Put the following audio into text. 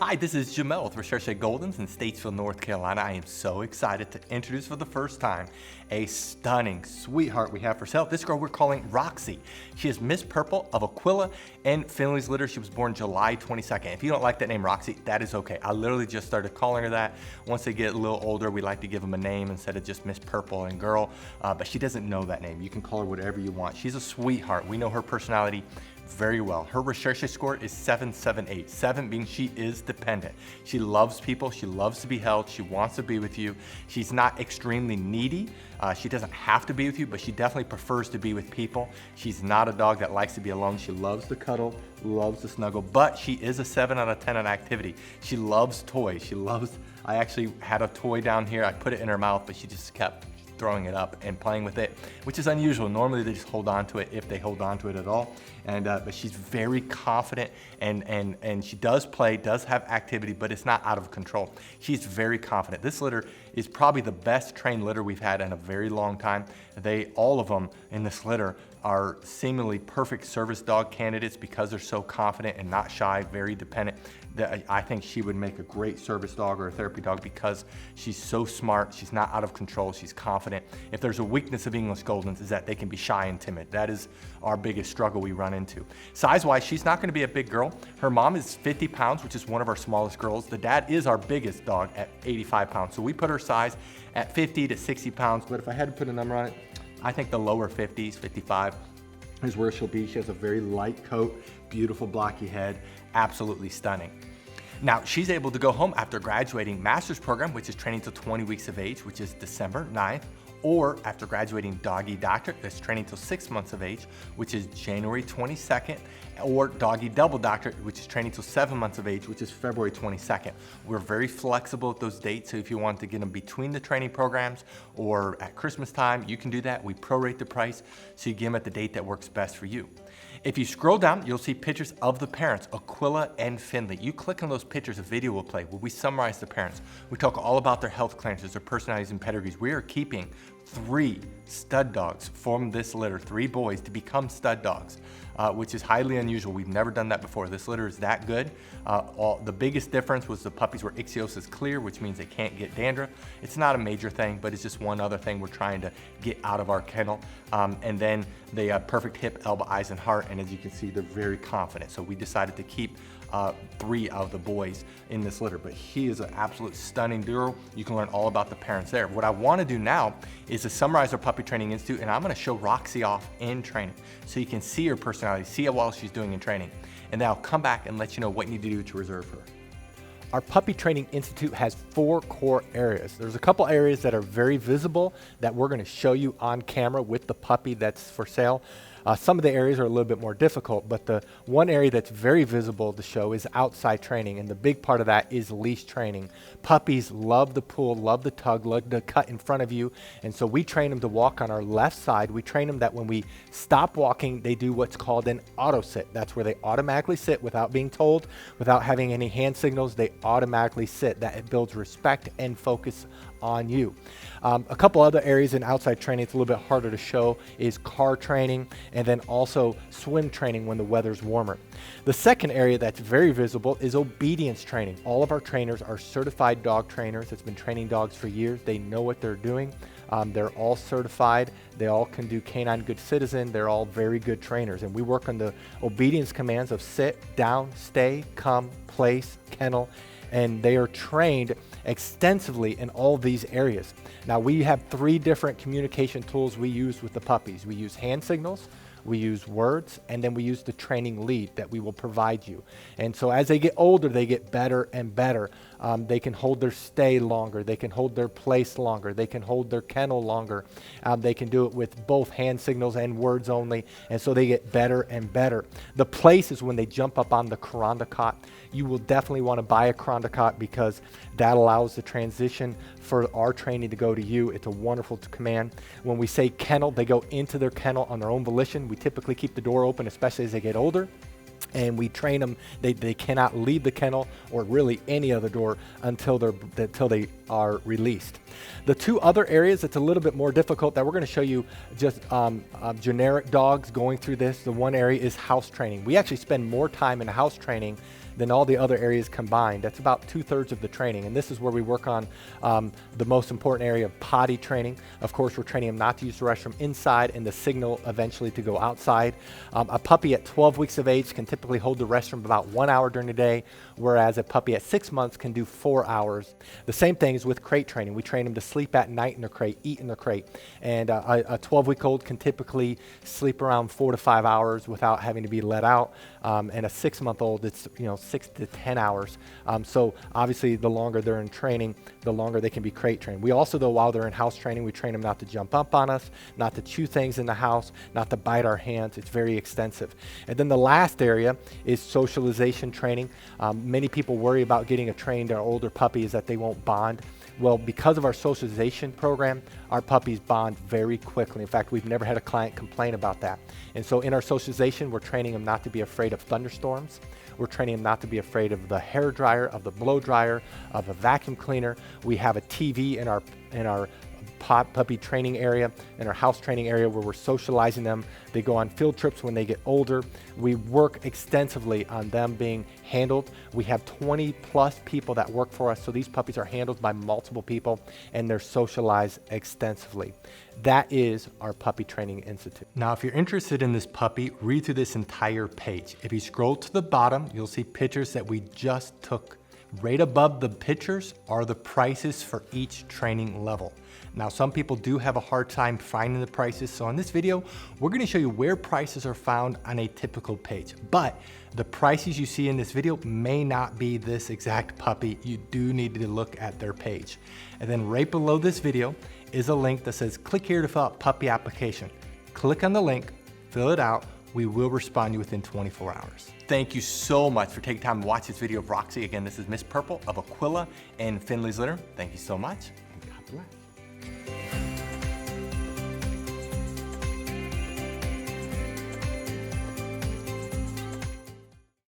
Hi, this is Jamel with Recherche Goldens in Statesville, North Carolina. I am so excited to introduce for the first time a stunning sweetheart we have for sale. This girl we're calling Roxie. She is Miss Purple of Aquila and Finley's litter. She was born July 22nd. If you don't like that name, Roxie, that is okay. I literally just started calling her that. Once they get a little older, we like to give them a name instead of just Miss Purple and girl, but she doesn't know that name. You can call her whatever you want. She's a sweetheart. We know her personality very well. Her Recherche score is 778. 7 being she is dependent. She loves people. She loves to be held. She wants to be with you. She's not extremely needy. She doesn't have to be with you, but she definitely prefers to be with people. She's not a dog that likes to be alone. She loves to cuddle, loves to snuggle, but she is a 7 out of 10 on activity. She loves toys. I actually had a toy down here. I put it in her mouth, but she just kept throwing it up and playing with it, which is unusual. Normally they just hold on to it if they hold on to it at all. But she's very confident and she does play, does have activity, but it's not out of control. She's very confident. This litter is probably the best trained litter we've had in a very long time. All of them in this litter are seemingly perfect service dog candidates because they're so confident and not shy, very dependent. I think she would make a great service dog or a therapy dog because she's so smart, she's not out of control, she's confident. If there's a weakness of English Goldens is that they can be shy and timid. That is our biggest struggle we run into. Size-wise, she's not gonna be a big girl. Her mom is 50 pounds, which is one of our smallest girls. The dad is our biggest dog at 85 pounds. So we put her size at 50 to 60 pounds, but if I had to put a number on it, I think the lower 50s, 55, is where she'll be. She has a very light coat, beautiful blocky head, absolutely stunning. Now, she's able to go home after graduating master's program, which is training till 20 weeks of age, which is December 9th, or after graduating doggy doctorate, that's training till 6 months of age, which is January 22nd, or doggy double doctorate, which is training till 7 months of age, which is February 22nd. We're very flexible with those dates, so if you want to get them between the training programs or at Christmas time, you can do that. We prorate the price, so you get them at the date that works best for you. If you scroll down, you'll see pictures of the parents, Aquila and Finley. You click on those pictures, a video will play where we summarize the parents. We talk all about their health clearances, their personalities and pedigrees. We are keeping 3 stud dogs from this litter, 3 boys to become stud dogs, which is highly unusual. We've never done that before. This litter is that good. The biggest difference was the puppies were ichthyosis clear, which means they can't get dandruff. It's not a major thing, but it's just one other thing we're trying to get out of our kennel. And then they have perfect hip, elbow, eyes, and heart. And as you can see, they're very confident. So we decided to keep 3 of the boys in this litter, but he is an absolute stunning duo. You can learn all about the parents there. What I want to do now is to summarize our Puppy Training Institute, and I'm going to show Roxie off in training so you can see her personality, see how well she's doing in training, and then I'll come back and let you know what you need to do to reserve her. Our Puppy Training Institute has 4 core areas. There's a couple areas that are very visible that we're going to show you on camera with the puppy that's for sale. Some of the areas are a little bit more difficult, but the one area that's very visible to show is outside training, and the big part of that is leash training. Puppies love the pull, love the tug, love the cut in front of you, and so we train them to walk on our left side. We train them that when we stop walking, they do what's called an auto sit. That's where they automatically sit without being told, without having any hand signals. They automatically sit. That it builds respect and focus on you. A couple other areas in outside training it's a little bit harder to show is car training and then also swim training when the weather's warmer. The second area that's very visible is obedience training. All of our trainers are certified dog trainers that's been training dogs for years. They know what they're doing. They're all certified. They all can do canine good citizen. They're all very good trainers. And we work on the obedience commands of sit, down, stay, come, place, kennel, and they are trained extensively in all these areas. Now we have 3 different communication tools we use with the puppies. We use hand signals, we use words, and then we use the training lead that we will provide you. And so as they get older, they get better and better. They can hold their stay longer, they can hold their place longer, they can hold their kennel longer. They can do it with both hand signals and words only, and so they get better and better. The place is when they jump up on the Kuranda cot. You will definitely want to buy a Kuranda cot because that allows the transition for our training to go to you. It's a wonderful command. When we say kennel, they go into their kennel on their own volition. We typically keep the door open, especially as they get older. And we train them, they cannot leave the kennel or really any other door until they are released. The 2 other areas that's a little bit more difficult that we're going to show you just generic dogs going through this. The one area is house training. We actually spend more time in house training than all the other areas combined. That's about 2/3 of the training. And this is where we work on the most important area of potty training. Of course, we're training them not to use the restroom inside and the signal eventually to go outside. A puppy at 12 weeks of age can typically hold the restroom about 1 hour during the day, whereas a puppy at 6 months can do 4 hours. The same thing is with crate training. We train them to sleep at night in their crate, eat in their crate. And a 12-week-old can typically sleep around 4 to 5 hours without having to be let out. And a 6-month-old, it's 6 to 10 hours. So obviously, the longer they're in training, the longer they can be crate trained. We also, though, while they're in house training, we train them not to jump up on us, not to chew things in the house, not to bite our hands. It's very extensive. And then the last area is socialization training. Many people worry about getting a trained or older puppy is that they won't bond. Well, because of our socialization program, our puppies bond very quickly. In fact, we've never had a client complain about that. And so in our socialization, we're training them not to be afraid of thunderstorms. We're training them not to be afraid of the hair dryer, of the blow dryer, of a vacuum cleaner. We have a TV in our puppy training area, in our house training area, where we're socializing them. They go on field trips when they get older. We work extensively on them being handled. We have 20 plus people that work for us, so these puppies are handled by multiple people and they're socialized extensively. That is our Puppy Training Institute. Now, if you're interested in this puppy, read through this entire page. If you scroll to the bottom, you'll see pictures that we just took. Right above the pictures are the prices for each training level. Now, some people do have a hard time finding the prices, so in this video, we're gonna show you where prices are found on a typical page. But the prices you see in this video may not be this exact puppy. You do need to look at their page. And then right below this video is a link that says, click here to fill out puppy application. Click on the link, fill it out. We will respond to you within 24 hours. Thank you so much for taking time to watch this video of Roxie. Again, this is Miss Purple of Aquila and Finley's litter. Thank you so much, and God bless.